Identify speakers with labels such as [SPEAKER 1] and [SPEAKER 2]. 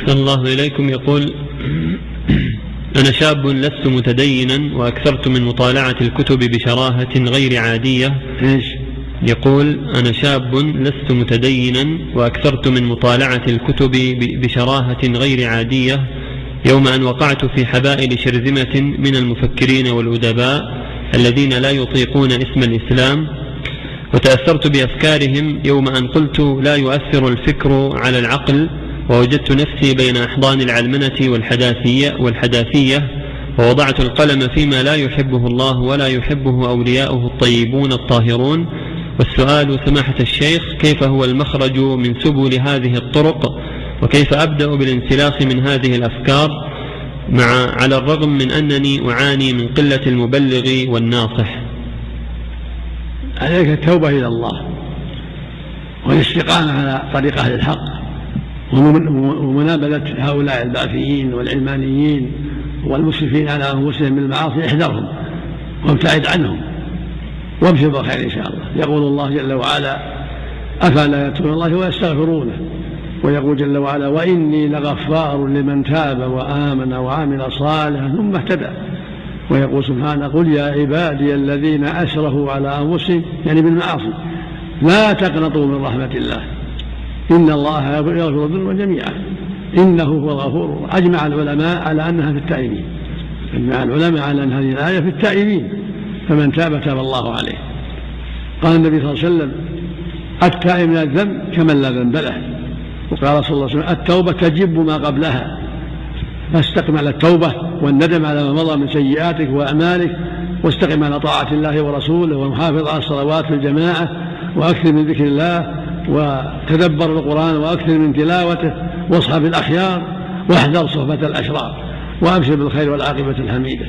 [SPEAKER 1] أحسن الله إليكم. يقول: أنا شاب لست متدينا وأكثرت من مطالعة الكتب بشراهة غير عادية. يقول: أنا شاب لست متدينا وأكثرت من مطالعة الكتب بشراهة غير عادية، يوم أن وقعت في حبائل شرذمة من المفكرين والأدباء الذين لا يطيقون اسم الإسلام، وتأثرت بأفكارهم يوم أن قلت لا يؤثر الفكر على العقل، ووجدت نفسي بين أحضان العلمنة والحداثية، ووضعت القلم فيما لا يحبه الله ولا يحبه أولياؤه الطيبون الطاهرون. والسؤال سماحة الشيخ: كيف هو المخرج من سبل هذه الطرق؟ وكيف أبدأ بالانسلاخ من هذه الأفكار على الرغم من أنني أعاني من قلة المبلغ والناصح؟
[SPEAKER 2] عليك التوبة إلى الله والاستقامة على طريق أهل الحق ومنابذة هؤلاء الباثيين والعلمانيين والمسرفين على أنفسهم بالمعاصي. احذرهم وابتعد عنهم وابشر بالخير إن شاء الله. يقول الله جل وعلا: أفلا يتقون الله ويستغفرونه. ويقول جل وعلا: وإني لغفار لمن تاب وآمن وعمل صالحا ثم اهتدى. ويقول سبحانه: قل يا عبادي الذين أسرفوا على أنفسهم، يعني بالمعاصي، لا تقنطوا من رحمة الله إن الله يغفر الذنوب جميعا إنه هو الغفور. أجمع العلماء على أنها في التائبين، أجمع العلماء على أن هذه الآية في التائبين، فمن تاب تاب الله عليه. قال النبي صلى الله عليه وسلم: التائب من الذنب كمن لا ذنب له. وقال صلى الله عليه وسلم: التوبة تجب ما قبلها، فاستقم على التوبة والندم على ما مضى من سيئاتك وأعمالك، واستقم على طاعة الله ورسوله، والمحافظة على الصلوات في الجماعة، وأكثر من ذكر الله، وتدبر القرآن وأكثر من تلاوته، واصحب الأخيار، واحذر صحبة الأشرار، وأبشر بالخير والعاقبة الحميدة.